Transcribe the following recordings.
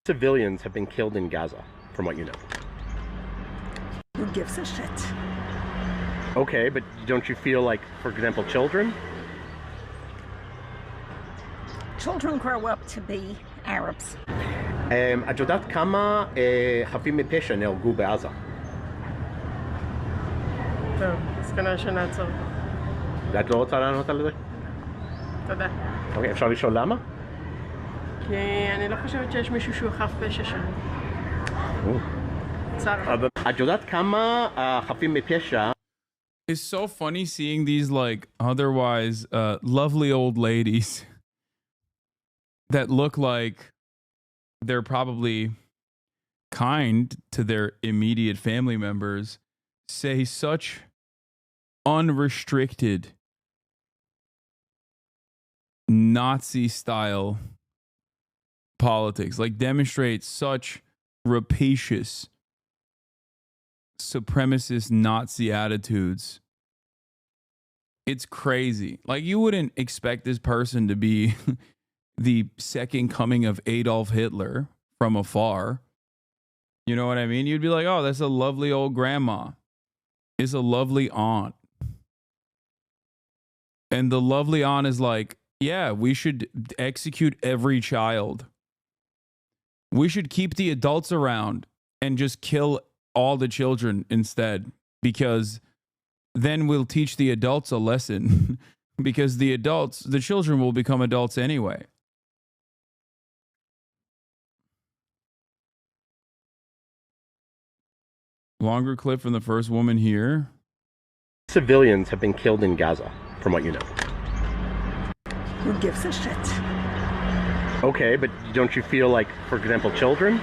Civilians have been killed in Gaza, from what you know. Who gives a shit? Okay, but don't you feel like, for example, children? Children grow up to be Arabs. את יודעת כמה חפים מפשע נהרגו בעזה? טוב, אז כנראה שנעצור. את לא רוצה לענות על זה? תודה. אוקיי, אפשר לשאול למה? כי אני לא חושבת שיש מישהו שהוא חף פשע שם. צר. את יודעת כמה חפים מפשע... It's so funny seeing these like otherwise lovely old ladies that look like they're probably kind to their immediate family members say such unrestricted Nazi style politics, like demonstrate such rapacious supremacist Nazi attitudes. It's crazy. Like, you wouldn't expect this person to be the second coming of Adolf Hitler from afar. You know what I mean? You'd be like, oh, that's a lovely old grandma. It's a lovely aunt. And the lovely aunt is like, yeah, we should execute every child. We should keep the adults around and just kill all the children instead, because then we'll teach the adults a lesson because the children will become adults anyway. Longer clip from the first woman here. Civilians have been killed in Gaza, from what you know. Who gives a shit? Okay, but don't you feel like, for example, children?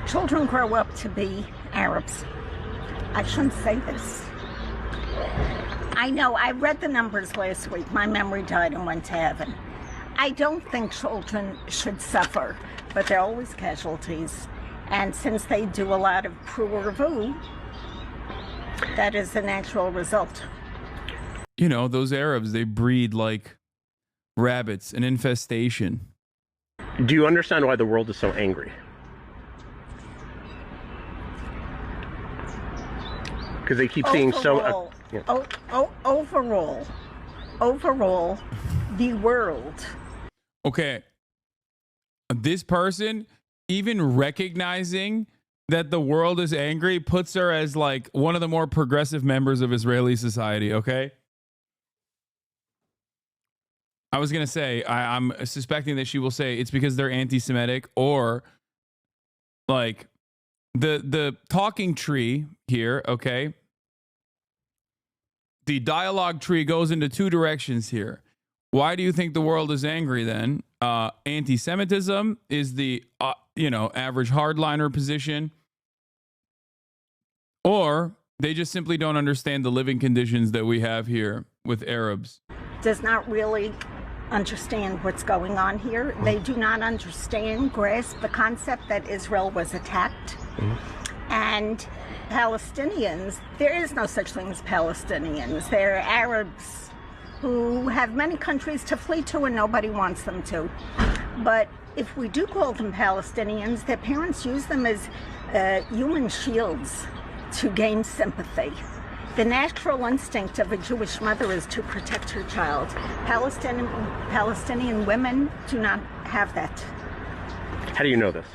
Children grow up to be Arabs. I shouldn't say this. I know, I read the numbers last week. My memory died and went to heaven. I don't think children should suffer, but they're always casualties. And since they do a lot of pru-vu, that is the natural result. You know, those Arabs, they breed like rabbits, an infestation. Do you understand why the world is so angry? Because they keep seeing so... Yeah. Overall, the world. Okay. This person, even recognizing that the world is angry, puts her as like one of the more progressive members of Israeli society, okay? I was going to say, I'm suspecting that she will say it's because they're anti-Semitic, or like the talking tree here, okay? The dialogue tree goes into two directions here. Why do you think the world is angry then? Anti-Semitism is the, average hardliner position. Or they just simply don't understand the living conditions that we have here with Arabs. Does not really understand what's going on here. They do not grasp the concept that Israel was attacked. And Palestinians, there is no such thing as Palestinians. They're Arabs who have many countries to flee to and nobody wants them to. But if we do call them Palestinians, their parents use them as human shields to gain sympathy. The natural instinct of a Jewish mother is to protect her child. Palestinian women do not have that. How do you know this?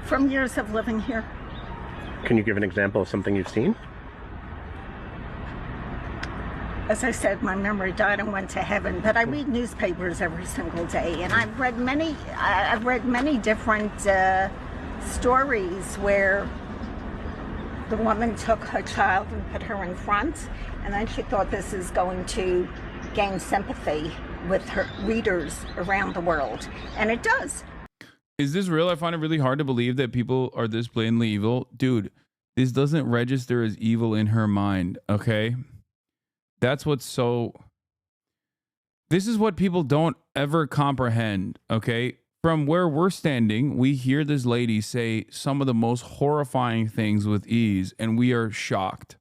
From years of living here. Can you give an example of something you've seen? As I said, my memory died and went to heaven, but I read newspapers every single day, and I've read many different stories where the woman took her child and put her in front, and then she thought this is going to gain sympathy with her readers around the world, and it does. Is this real? I find it really hard to believe that people are this blatantly evil. Dude, this doesn't register as evil in her mind, okay? That's what's so... This is what people don't ever comprehend, okay? From where we're standing, we hear this lady say some of the most horrifying things with ease, and we are shocked.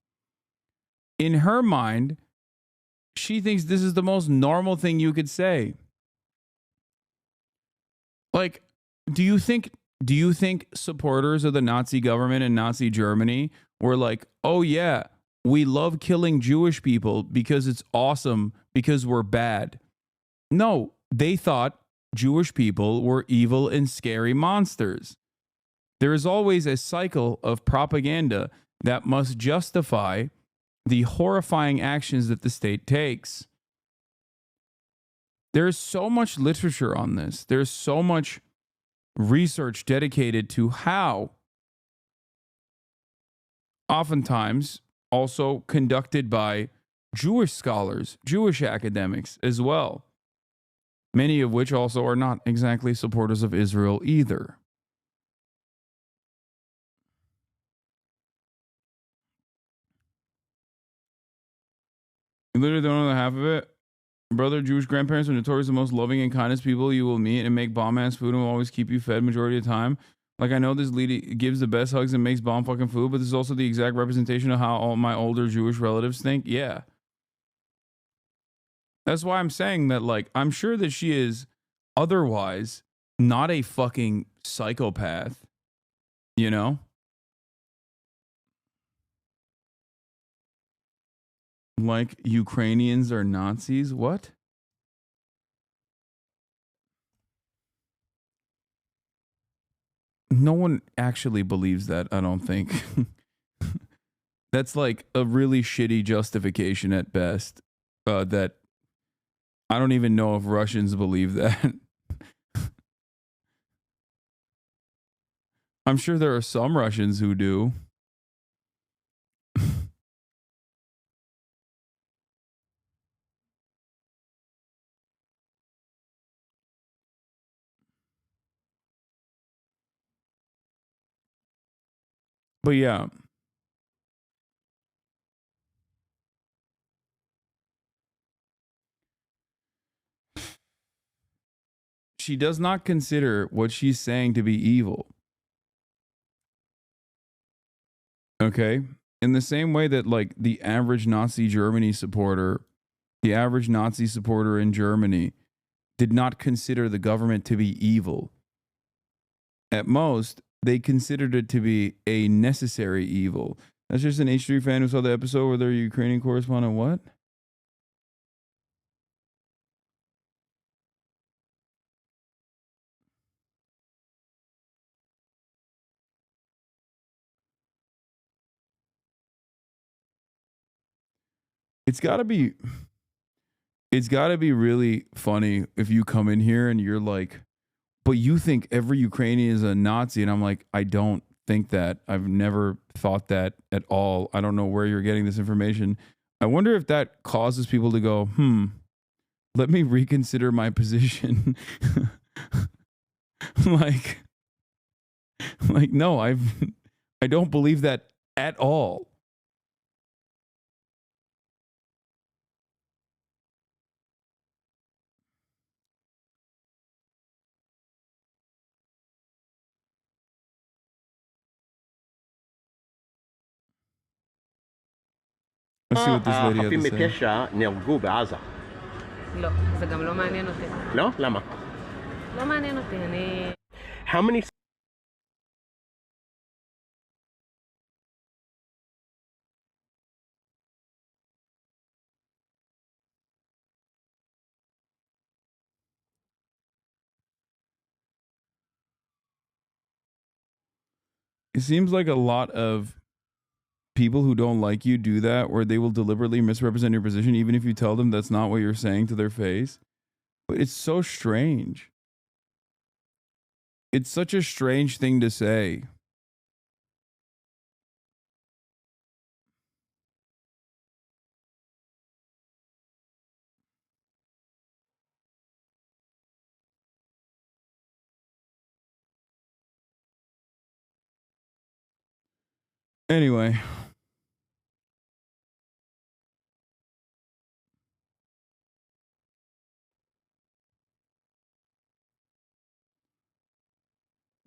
In her mind, she thinks this is the most normal thing you could say. Like, do you think supporters of the Nazi government and Nazi Germany were like, oh yeah, we love killing Jewish people because it's awesome because we're bad? No, they thought Jewish people were evil and scary monsters. There is always a cycle of propaganda that must justify the horrifying actions that the state takes. There's so much literature on this. There's so much research dedicated to how, oftentimes also conducted by Jewish scholars, Jewish academics as well, many of which also are not exactly supporters of Israel either. You literally don't know the half of it. Brother, Jewish grandparents are notorious the most loving and kindest people you will meet and make bomb-ass food and will always keep you fed majority of the time. Like, I know this lady gives the best hugs and makes bomb fucking food, but this is also the exact representation of how all my older Jewish relatives think. Yeah. That's why I'm saying that, like, I'm sure that she is otherwise not a fucking psychopath, you know? Like, Ukrainians are Nazis? What? No one actually believes that, I don't think. That's like a really shitty justification at best. That I don't even know if Russians believe that. I'm sure there are some Russians who do. But yeah. She does not consider what she's saying to be evil. Okay? In the same way that, like, the average Nazi Germany supporter, the average Nazi supporter in Germany did not consider the government to be evil. At most, they considered it to be a necessary evil. That's just an H3 fan who saw the episode where their Ukrainian correspondent, what? It's got to be really funny if you come in here and you're like, but you think every Ukrainian is a Nazi. And I'm like, I don't think that. I've never thought that at all. I don't know where you're getting this information. I wonder if that causes people to go, let me reconsider my position. like, no, I don't believe that at all. Let's see what this lady had החפים to say. מפשע נהרגו בעזה. לא, זה גם לא מעניין אותי. לא? למה? לא מעניין אותי, אני... How many... It seems like a lot of people who don't like you do that, where they will deliberately misrepresent your position, even if you tell them that's not what you're saying to their face. But it's so strange. It's such a strange thing to say. Anyway.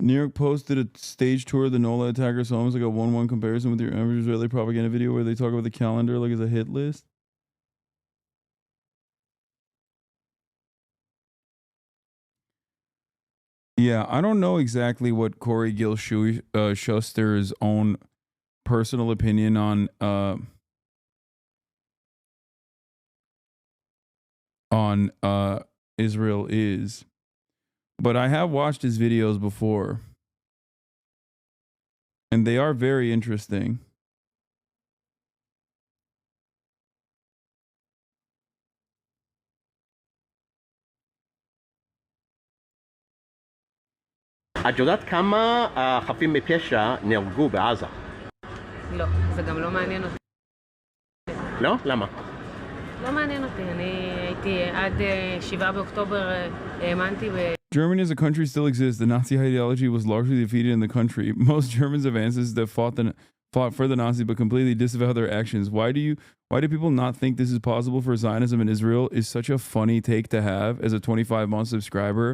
New York Post did a stage tour of the NOLA attackers' homes, like a 1-1 comparison with your average Israeli propaganda video where they talk about the calendar like as a hit list. Yeah, I don't know exactly what Corey Schuster's own personal opinion on Israel is, but I have watched his videos before, and they are very interesting. את יודעת כמה חפים מפשע נהרגו בעזה? לא, זה גם לא מעניין אותי. לא? למה? לא מעניין אותי, אני הייתי עד 7 באוקטובר האמנתי Germany as a country still exists. The Nazi ideology was largely defeated in the country. Most Germans have ancestors that fought for the Nazis but completely disavow their actions. Why do people not think this is possible for Zionism in Israel is such a funny take to have as a 25-month subscriber,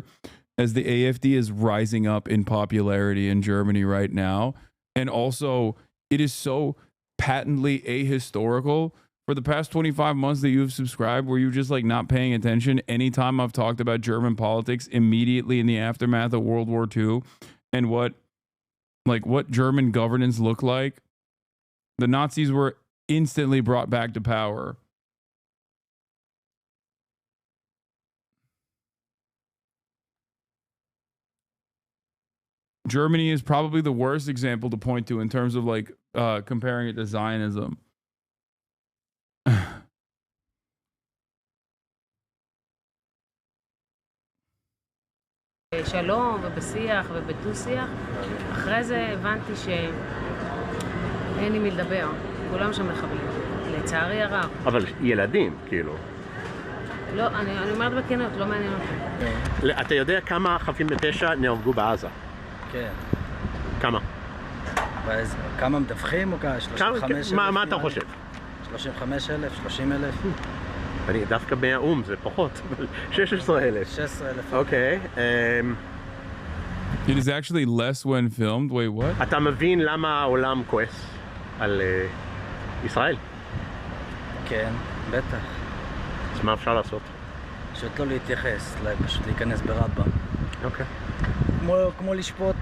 as the AfD is rising up in popularity in Germany right now. And also, it is so patently ahistorical. For the past 25 months that you've subscribed, were you just like not paying attention? Anytime I've talked about German politics immediately in the aftermath of World War II and what German governance looked like, the Nazis were instantly brought back to power. Germany is probably the worst example to point to in terms of like comparing it to Zionism. בשלום ובשיח ובדו-שיח. אחרי זה הבנתי שאין לי מי לדבר. כולם שם מחבלים. לצערי הרב. אבל ילדים, כאילו. לא, אני אומרת בכנות, לא מעניין אותי. אתה יודע כמה חפים מפשע נהרגו בעזה? כן. כמה? כמה מדווחים או כמה? 35,000? מה אתה חושב? 35,000, 30,000? אני דווקא מהאום, זה פחות, 16,000. 16,000. אוקיי. It is actually less when filmed. Wait, what? אתה מבין למה העולם כועס על ישראל? כן, בטח. אז מה אפשר לעשות? פשוט לא להתייחס, פשוט להיכנס ברמב"ם. אוקיי. כמו לשפוט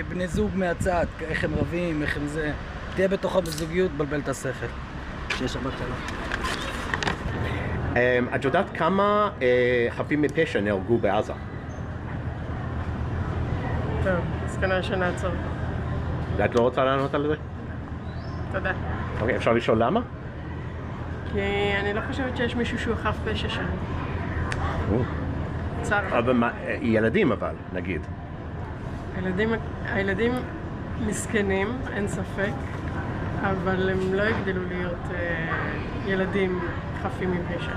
בני זוג מהצד, איך הם רבים, איך הם זה. תהיה בתוכה בזוגיות, בלבל את השכל. שיש הרבה קטנה. את יודעת כמה חפים מפשע נהרגו בעזה? טוב, אז כנראה שנעצור. את לא רוצה לענות על זה? תודה. אוקיי, אפשר לשאול למה? כי אני לא חושבת שיש מישהו שהוא חף פשע שם. צר. אבל ילדים אבל, נגיד. הילדים מסכנים, אין ספק, אבל הם לא יגדלו להיות ילדים חפים מפשע,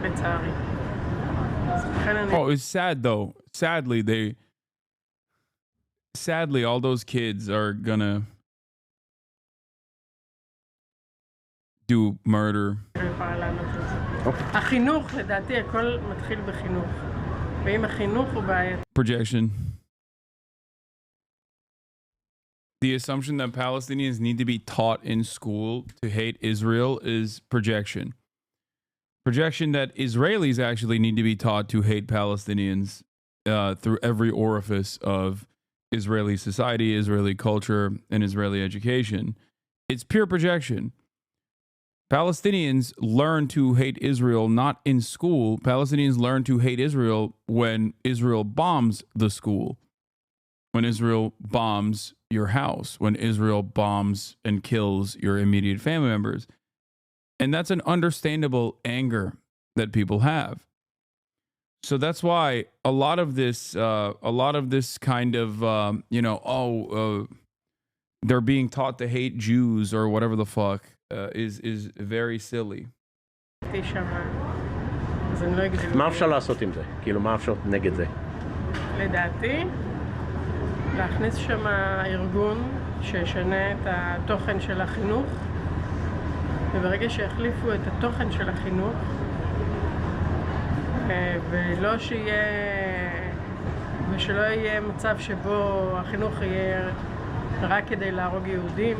לצערי. Oh, it's sad though. Sadly, all those kids are gonna do murder. החינוך, לדעתי, הכל מתחיל בחינוך. ואם החינוך הוא בעייתי. Projection. The assumption that Palestinians need to be taught in school to hate Israel is projection. Projection that Israelis actually need to be taught to hate Palestinians through every orifice of Israeli society, Israeli culture, and Israeli education. It's pure projection. Palestinians learn to hate Israel not in school. Palestinians learn to hate Israel when Israel bombs the school, when Israel bombs your house, when Israel bombs and kills your immediate family members. And that's an understandable anger that people have. So that's why a lot of this kind of, they're being taught to hate Jews or whatever the fuck is very silly. מה אפשר לעשות עם זה? כאילו, מה אפשר נגד זה? לדעתי, להכניס שם ארגון שישנה את התוכן של החינוך, וברגע שהחליפו את התוכן של החינוך, ושלא יהיה מצב שבו החינוך יהיה רק כדי להרוג יהודים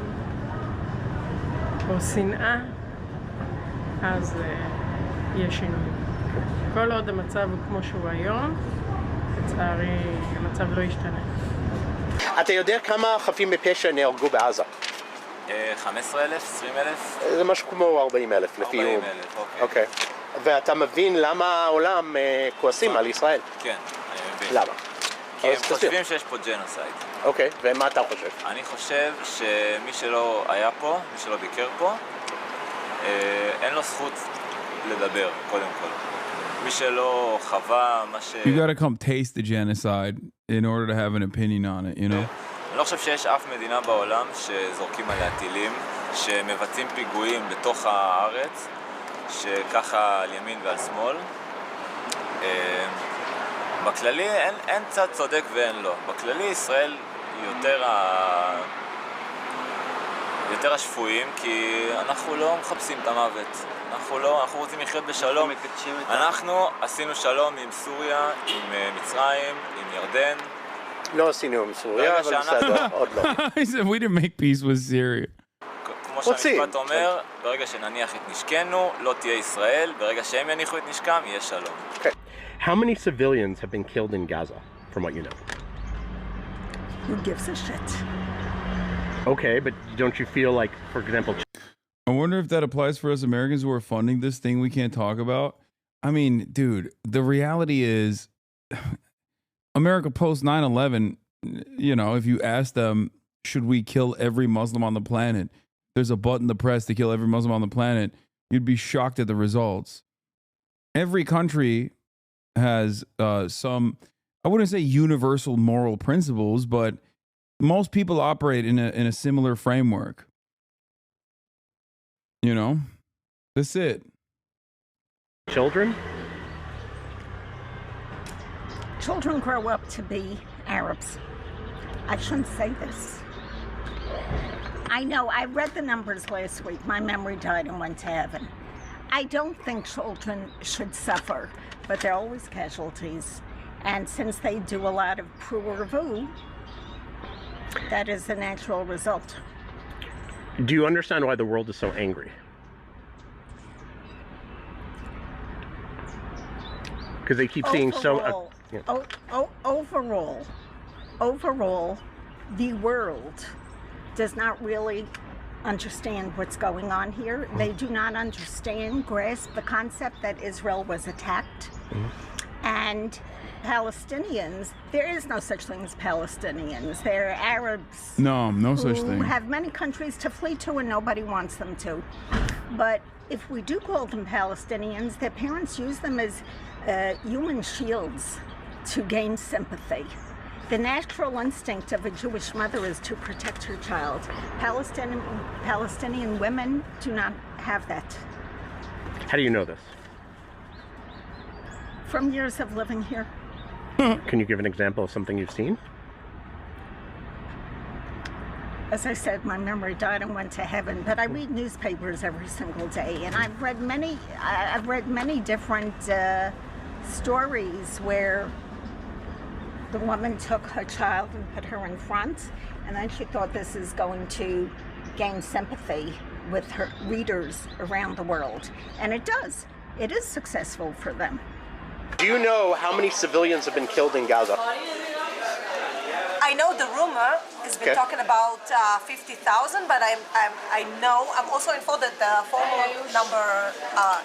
או שנאה, אז יהיה שינוי. כל עוד המצב הוא כמו שהוא היום, לצערי המצב לא ישתנה. אתה יודע כמה חפים מפשע נהרגו בעזה? 15,000, 20,000? זה משהו כמו 40,000 לפי... 40,000, אוקיי. ואתה מבין למה העולם כועסים על ישראל? כן, אני מבין. למה? כי הם חושבים שיש פה ג'נוסייד. אוקיי, ומה אתה חושב? אני חושב שמי שלא היה פה, מי שלא ביקר פה, אין לו זכות לדבר, קודם כל. מי שלא חווה מה ש... You gotta come taste the genocide in order to have an opinion on it, you know? אני לא חושב שיש אף מדינה בעולם שזורקים עליה טילים, שמבצעים פיגועים בתוך הארץ, שככה על ימין ועל שמאל. בכללי אין צד צודק ואין לא. בכללי ישראל יותר השפויים, כי אנחנו לא מחפשים את המוות. אנחנו רוצים לחיות בשלום. אנחנו עשינו שלום עם סוריה, עם מצרים, עם ירדן. לא עשינו עם סוריה, אבל בסדר, עוד לא. He said we didn't make peace with Syria. כמו שהמשפט אומר, ברגע שנניח את נשקנו, לא תהיה ישראל, ברגע שהם יניחו את נשקם, יהיה שלום. Okay. How many civilians have been killed in Gaza, from what you know? Who gives a shit? Okay, but don't you feel like, for example... I wonder if that applies for us Americans who are funding this thing we can't talk about. I mean, dude, the reality is America post 9/11, you know, if you ask them, should we kill every Muslim on the planet? There's a button to press to kill every Muslim on the planet. You'd be shocked at the results. Every country has some, I wouldn't say universal moral principles, but most people operate in a similar framework. You know, that's it. Children? Children grow up to be Arabs. I shouldn't say this. I know, I read the numbers last week. My memory died and went to heaven. I don't think children should suffer, but they're always casualties. And since they do a lot of pruervu, that is the natural result. Do you understand why the world is so angry? Because they keep seeing so... Overall, the world does not really understand what's going on here. They do not understand, grasp the concept that Israel was attacked. And Palestinians, there is no such thing as Palestinians. They're Arabs. No such thing. Who have many countries to flee to and nobody wants them to. But if we do call them Palestinians, their parents use them as human shields to gain sympathy. The natural instinct of a Jewish mother is to protect her child. Palestinian women do not have that. How do you know this? From years of living here. Can you give an example of something you've seen? As I said, my memory died and went to heaven, but I read newspapers every single day, and I've read many different stories where the woman took her child and put her in front, and then she thought this is going to gain sympathy with her readers around the world. And it does. It is successful for them. Do you know how many civilians have been killed in Gaza? I know the rumor has been talking about 50,000, but I know, I'm also informed that the formal number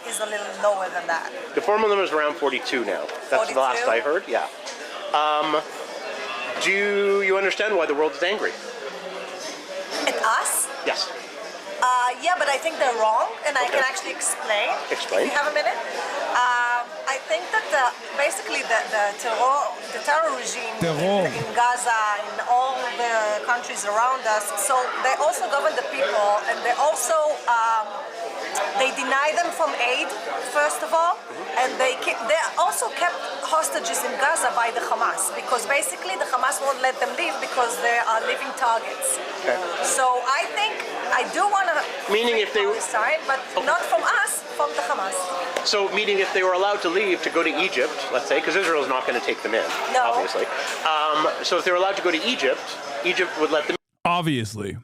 is a little lower than that. The formal number is around 42 now. That's 42? the last I heard, yeah. Do you understand why the world is angry? At us? Yes. Yeah, but I think they're wrong, and I can actually explain. Explain. Do you have a minute? I think that basically the terror regime in Gaza, in all the countries around us, so they also govern the people, and they also they deny them from aid, first of all, and they also kept hostages in Gaza by the Hamas, because basically the Hamas won't let them leave because they are living targets. Okay. So I think I do want to meaning if they Palestine, but not from us, from the Hamas. So meaning if they were allowed to leave to go to Egypt, let's say, because Israel's not going to take them in, obviously. So if they were allowed to go to Egypt, Egypt would let them Obviously.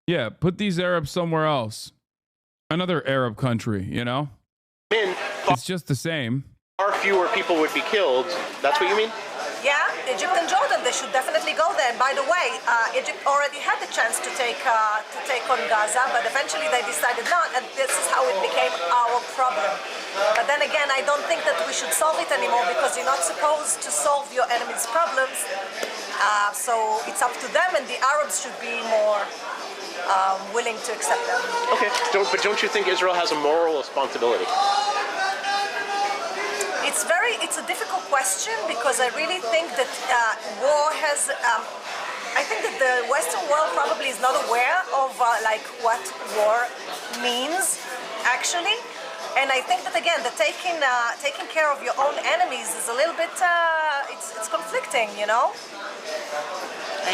Yeah, put these Arabs somewhere else. Another Arab country, you know? in. It's just the same. Far fewer people would be killed. That's what you mean? Yeah, Egypt and Jordan, they should definitely go there. And by the way, Egypt already had the chance to take on Gaza, but eventually they decided not, and this is how it became our problem. But then again, I don't think that we should solve it anymore because you're not supposed to solve your enemy's problems. So it's up to them, and the Arabs should be more willing to accept them. Okay, but don't you think Israel has a moral responsibility? It's a difficult question because I really think that war has. I think that the Western world probably is not aware of like what war means, actually. And I think that again, the taking care of your own enemies is a little bit. It's conflicting, you know.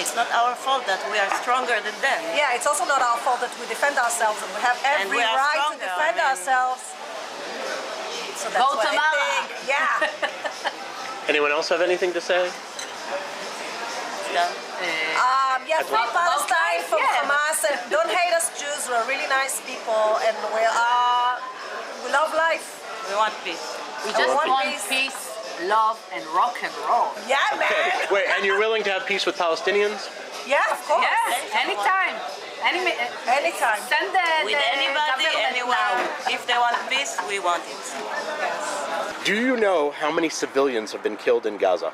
It's not our fault that we are stronger than them. Yeah, it's also not our fault that we defend ourselves and we have every right to defend ourselves. So that's what I think. Yeah. Anyone else have anything to say? Yeah, free Palestine from Hamas, and don't hate us Jews. We're really nice people, and we love life. We want peace. We just want peace, love, and rock and roll. Yeah, man. Okay. Wait, and you're willing to have peace with Palestinians? Yeah, of course. Yes, anytime. Anytime. Send with anybody, anyone. If they want peace, we want it. Yes. Do you know how many civilians have been killed in Gaza?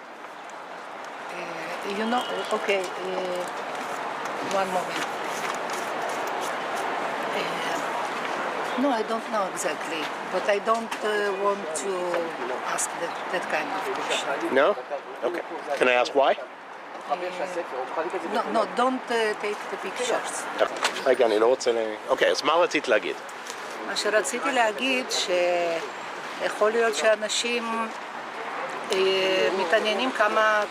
You know, okay, one moment. No, I don't know exactly, but I don't want to ask that kind of question. No? Okay. Can I ask why? No, don't take the pictures. רגע, אני לא רוצה אוקיי, אז מה רצית להגיד? מה שרציתי להגיד שיכול להיות שאנשים מתעניינים כמה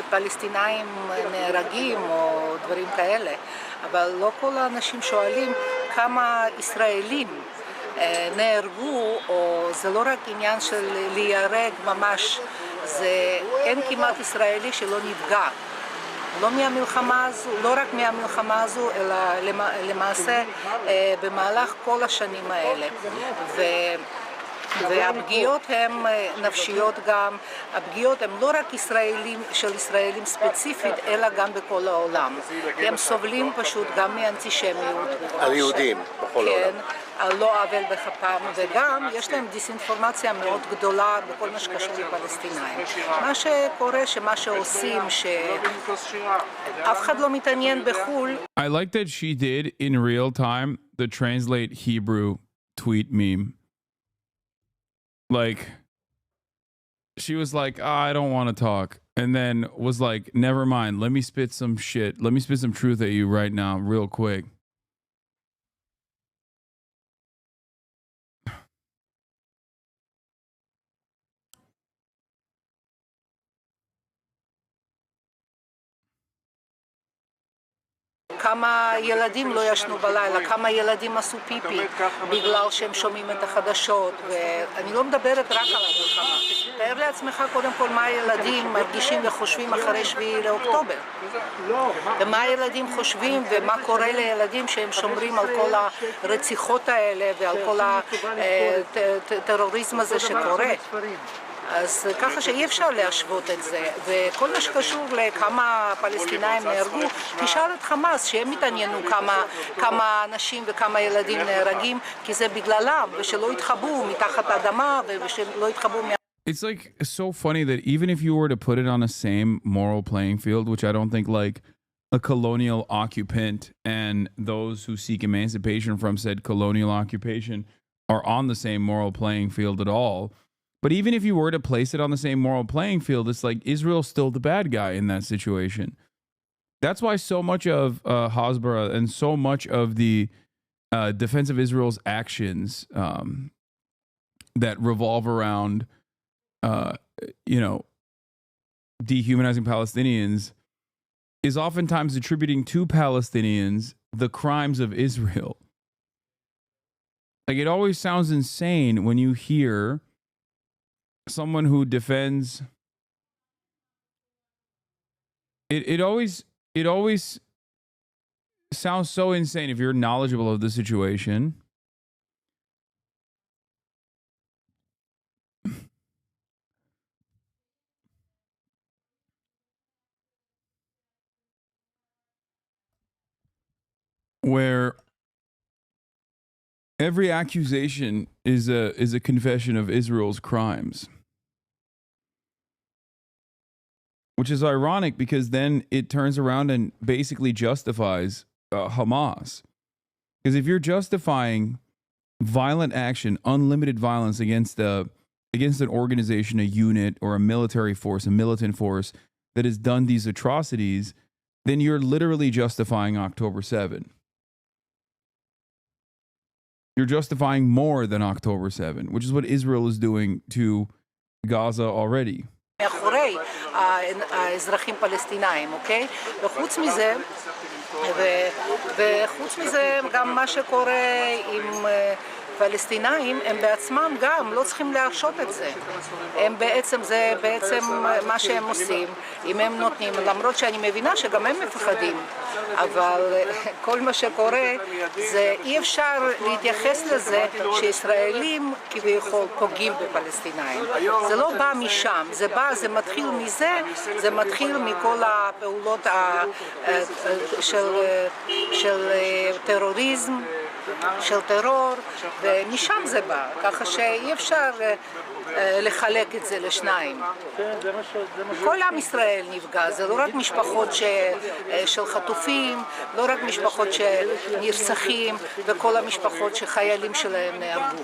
פלסטינאים נהרגים או דברים כאלה, אבל לא כל האנשים שואלים כמה ישראלים נהרגו, או זה לא רק עניין של להיהרג ממש, אין כמעט ישראלי שלא נפגע. לא מהמלחמה הזו, לא רק מהמלחמה הזו, אלא למעשה במהלך כל השנים האלה. והפגיעות הן נפשיות גם, הפגיעות הן לא רק של ישראלים ספציפית, אלא גם בכל העולם. כי הם סובלים פשוט גם מאנטישמיות. על יהודים בכל העולם. כן, על לא עוול בכפם, וגם יש להם דיסאינפורמציה מאוד גדולה בכל מה שקשור לפלסטינאים. מה שקורה, שמה שעושים, שאף אחד לא מתעניין בחו"ל. I like that she did in real time the translate Hebrew tweet meme. Like, she was like, I don't want to talk. And then was like, never mind. Let me spit some shit. Let me spit some truth at you right now, real quick. כמה ילדים לא ישנו בלילה, כמה ילדים עשו פיפי בגלל שהם שומעים את החדשות, ואני לא מדברת רק על המלחמה. תאר לעצמך קודם כל מה הילדים מרגישים וחושבים אחרי 7 לאוקטובר. ומה הילדים חושבים ומה קורה לילדים שהם שומרים על כל הרציחות האלה ועל כל הטרוריזם הזה שקורה. אז ככה שאי אפשר להשוות את זה, וכל מה שקשור לכמה פלסטינאים נהרגו, תשאל את חמאס שהם התעניינו כמה אנשים וכמה ילדים נהרגים, כי זה בגללם, ושלא יתחבאו מתחת האדמה ושלא יתחבאו It's like so funny that even if you were to put it on the same moral playing field, which I don't think like a colonial occupant and those who seek emancipation from said colonial occupation are on the same moral playing field at all. But even if you were to place it on the same moral playing field, it's like Israel's still the bad guy in that situation. That's why so much of Hasbara and so much of the defense of Israel's actions that revolve around, dehumanizing Palestinians is oftentimes attributing to Palestinians the crimes of Israel. Like, it always sounds insane when you hear someone who defends it always sounds so insane if you're knowledgeable of the situation where every accusation is a confession of Israel's crimes. Which is ironic because then it turns around and basically justifies Hamas. Because if you're justifying violent action, unlimited violence against an organization, a unit, or a military force, a militant force that has done these atrocities, then you're literally justifying October 7. You're justifying more than October 7, which is what Israel is doing to Gaza already. מאחורי האזרחים פלסטינאים, אוקיי? וחוץ מזה גם מה שקורה עם פלסטינאים, הם בעצמם גם לא צריכים להרשות את זה. זה בעצם מה שהם עושים, אם הם נותנים, למרות שאני מבינה שגם הם מפחדים, אבל כל מה שקורה זה אי אפשר להתייחס לזה שישראלים כביכול פוגעים בפלסטינאים. זה לא בא משם, זה מתחיל מזה, זה מתחיל מכל הפעולות של טרוריזם, של טרור, ומשם זה בא, ככה שאי אפשר לחלק את זה לשניים. כל עם ישראל נפגע, זה לא רק משפחות של חטופים, לא רק משפחות שנרצחים, וכל המשפחות שחיילים שלהם נהרגו.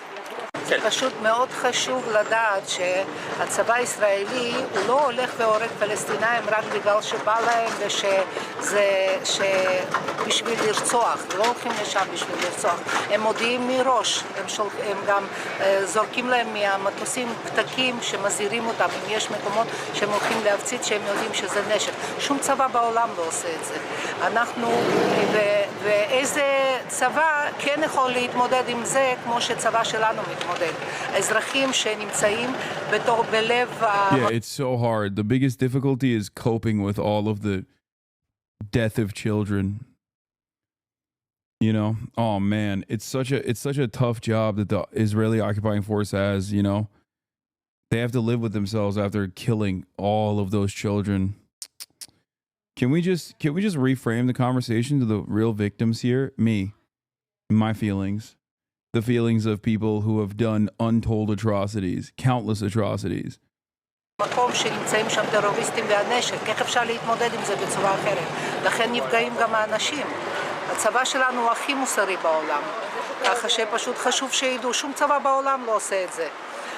זה פשוט מאוד חשוב לדעת שהצבא הישראלי הוא לא הולך והורג פלסטינאים רק בגלל שבא להם בשביל לרצוח, לא הולכים לשם בשביל לרצוח. הם מודיעים מראש, הם גם זורקים להם מהמטוסים פתקים שמזהירים אותם, אם יש מקומות שהם הולכים להפציץ שהם יודעים שזה נשק. שום צבא בעולם לא עושה את זה. ואיזה צבא כן יכול להתמודד עם זה כמו שצבא שלנו מתמודד. אזרחים שנמצאים בלב Yeah, it's so hard. The biggest difficulty is coping with all of the death of children. You know, oh man, it's such a tough job that the Israeli occupying force has, you know. They have to live with themselves after killing all of those children. Can we just reframe the conversation to the real victims here? Me, my feelings, the feelings of people who have done untold atrocities, countless atrocities. מקום שנמצאים שם טרוריסטים והנשק, איך אפשר להתמודד עם זה בצורה אחרת? לכן נפגעים גם האנשים. הצבא שלנו הוא הכי מוסרי בעולם, ככה שפשוט חשוב שידעו, שום צבא בעולם לא עושה את זה.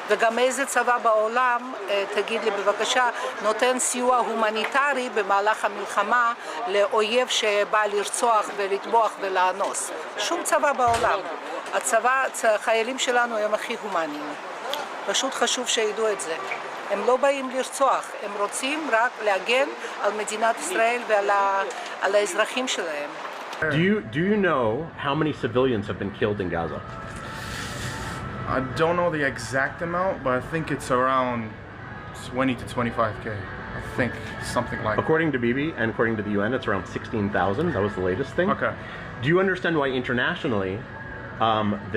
וגם איזה צבא בעולם, תגיד לי בבקשה, נותן סיוע הומניטרי במהלך המלחמה לאויב שבא לרצוח ולטבוח ולאנוס. שום צבא בעולם. החיילים שלנו הם הכי הומניים. פשוט חשוב שידעו את זה. הם לא באים לרצוח, הם רוצים רק להגן על מדינת ישראל ועל האזרחים שלהם. Do you know how many civilians have been killed in Gaza? I don't know the exact amount, but I think it's around 20 to 25K. I think something like that. According to Bibi and according to the UN, it's around 16,000. That was the latest thing. Okay. Do you understand why internationally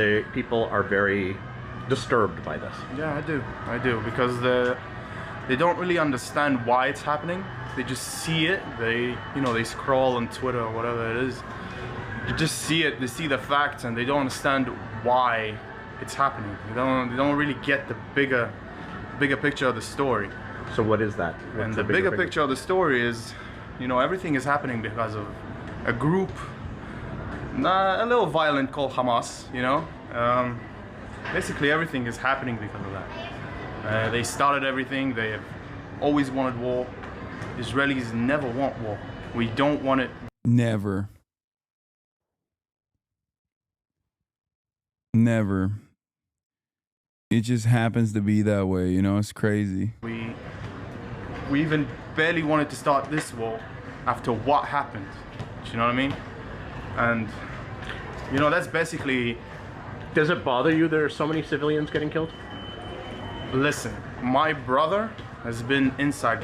the people are very disturbed by this? Yeah, I do, because they don't really understand why it's happening. They just see it. They scroll on Twitter or whatever it is. They just see it. They see the facts, and they don't understand why it's happening. They don't really get the bigger picture of the story. So what is that? And the bigger picture of the story is, everything is happening because of a group, a little violent, called Hamas. Basically everything is happening because of that. They started everything. They have always wanted war. Israelis never want war. We don't want it. Never. It just happens to be that way, it's crazy. We even barely wanted to start this war after what happened. Do you know what I mean? And that's basically. Does it bother you there are so many civilians getting killed? Listen, my brother has been inside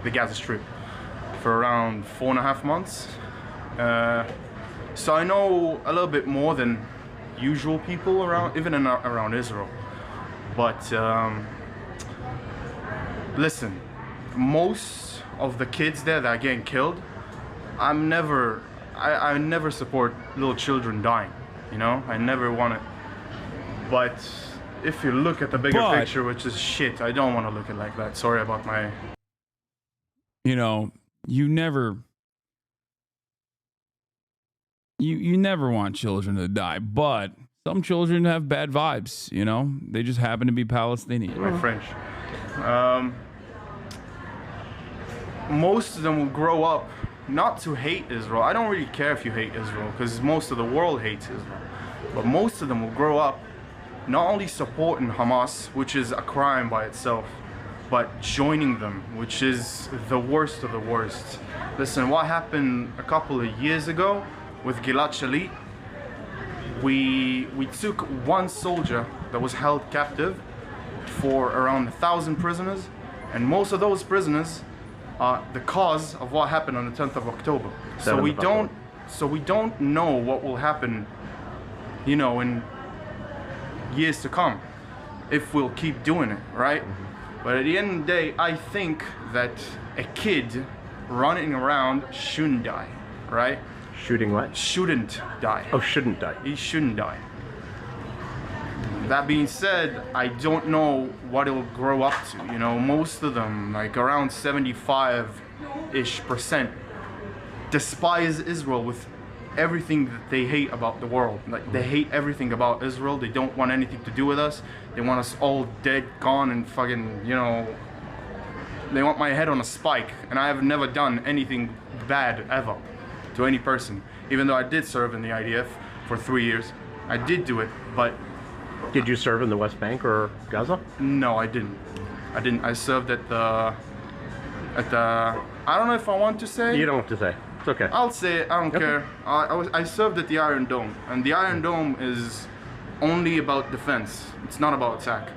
the Gaza Strip for around 4.5 months. So I know a little bit more than usual people around, even around Israel. But listen, most of the kids there that are getting killed, I never support little children dying, you know? I never want it. But if you look at the bigger picture, which is shit, I don't want to look at it like that. Sorry about my... You know, you never want children to die, but some children have bad vibes, you know? They just happen to be Palestinian. My French. Most of them will grow up not to hate Israel. I don't really care if you hate Israel, because most of the world hates Israel. But most of them will grow up not only supporting Hamas, which is a crime by itself, but joining them, which is the worst of the worst. Listen, what happened a couple of years ago with Gilad Shalit, we took one soldier that was held captive for around 1,000 prisoners, and most of those prisoners are the cause of what happened on the 10th of October. So we don't know what will happen, you know, in years to come, if we'll keep doing it, right? But at the end of the day, I think that a kid running around shouldn't die, right? Shooting what? Shouldn't die. Oh, shouldn't die. He shouldn't die. That being said, I don't know what it'll grow up to. You know, most of them, like around 75-ish%, despise Israel with everything that they hate about the world. Like, they hate everything about Israel. They don't want anything to do with us. They want us all dead, gone, and fucking, you know, they want my head on a spike. And I have never done anything bad ever to any person. Even though I did serve in the IDF for 3 years. I did do it, but... Did you serve in the West Bank or Gaza? No, I didn't. I served at the... I don't know if I want to say. You don't have to say. It's okay. I'll say it. I don't care. I served at the Iron Dome, and the Iron Dome is only about defense. It's not about attack,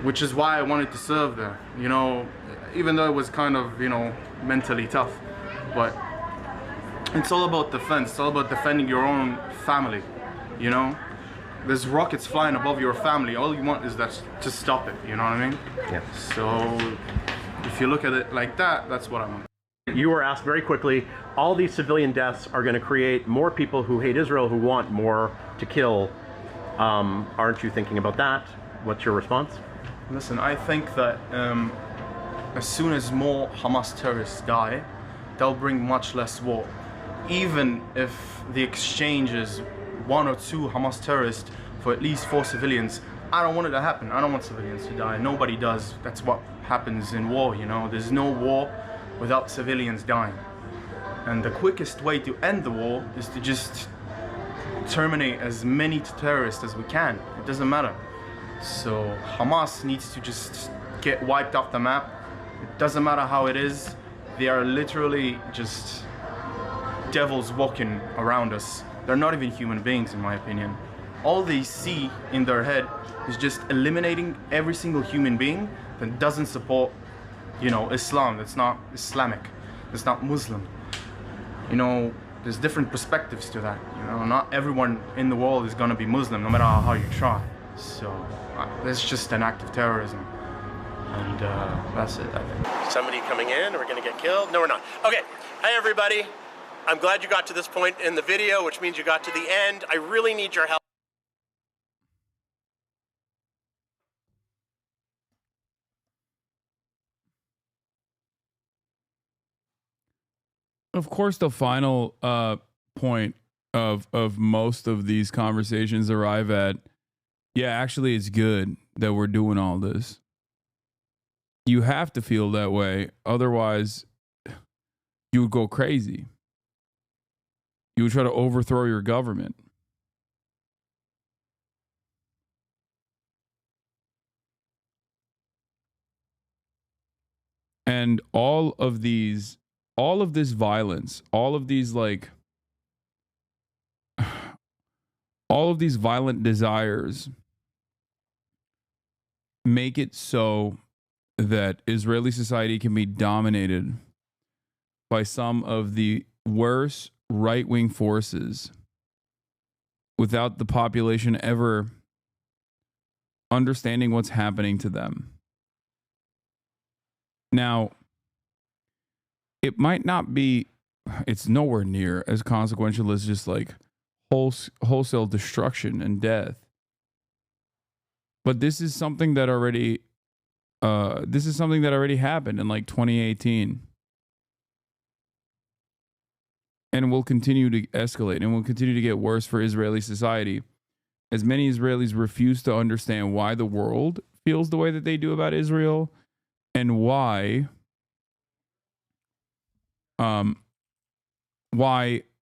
which is why I wanted to serve there. You know, even though it was kind of, you know, mentally tough, but it's all about defense. It's all about defending your own family. You know, there's rockets flying above your family. All you want is that to stop it. You know what I mean? Yeah. So if you look at it like that, that's what I want. You were asked very quickly, all these civilian deaths are going to create more people who hate Israel, who want more to kill. Aren't you thinking about that? What's your response? Listen, I think that as soon as more Hamas terrorists die, they'll bring much less war. Even if the exchange is 1 or 2 Hamas terrorists for at least 4 civilians, I don't want it to happen. I don't want civilians to die. Nobody does. That's what happens in war, you know. There's no war without civilians dying. And the quickest way to end the war is to just terminate as many terrorists as we can. It doesn't matter. So Hamas needs to just get wiped off the map. It doesn't matter how it is. They are literally just devils walking around us. They're not even human beings, in my opinion. All they see in their head is just eliminating every single human being that doesn't support, you know, Islam, that's not Islamic, that's not Muslim. You know, there's different perspectives to that. You know, not everyone in the world is gonna be Muslim, no matter how you try. So that's just an act of terrorism. And that's it, I think. Somebody coming in, we're gonna get killed? No, we're not. Okay, hi everybody. I'm glad you got to this point in the video, which means you got to the end. I really need your help. Of course, the final point of most of these conversations arrive at, yeah, actually, it's good that we're doing all this. You have to feel that way. Otherwise, you would go crazy. You would try to overthrow your government. And all of this violence, all of these violent desires make it so that Israeli society can be dominated by some of the worst right-wing forces without the population ever understanding what's happening to them. Now, it might not be it's nowhere near as consequential as just like wholesale destruction and death. But this is something that already happened in like 2018. And will continue to escalate and will continue to get worse for Israeli society, as many Israelis refuse to understand why the world feels the way that they do about Israel, and why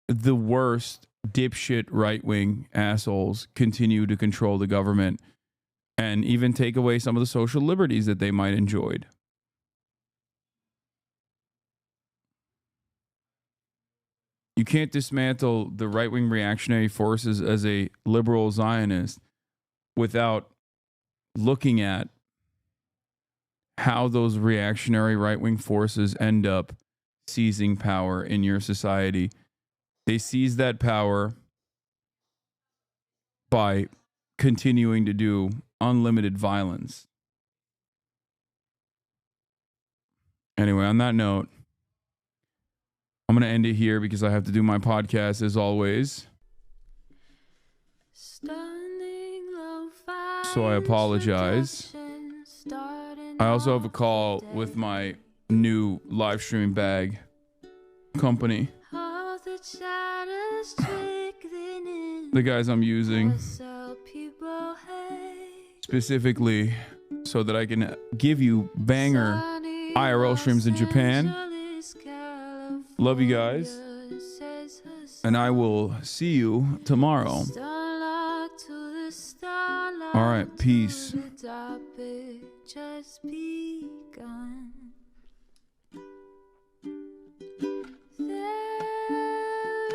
the worst dipshit right-wing assholes continue to control the government and even take away some of the social liberties that they might enjoyed. You can't dismantle the right-wing reactionary forces as a liberal Zionist without looking at how those reactionary right-wing forces end up seizing power in your society. They seize that power by continuing to do unlimited violence. Anyway, on that note, I'm going to end it here because I have to do my podcast as always. So I apologize. I also have a call with my new live streaming bag company. The guys I'm using specifically so that I can give you banger IRL streams in Japan. Love you guys. And I will see you tomorrow. All right, peace. Just begun. There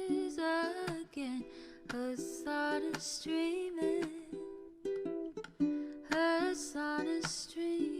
is again Hassan is streaming. Hassan is streaming.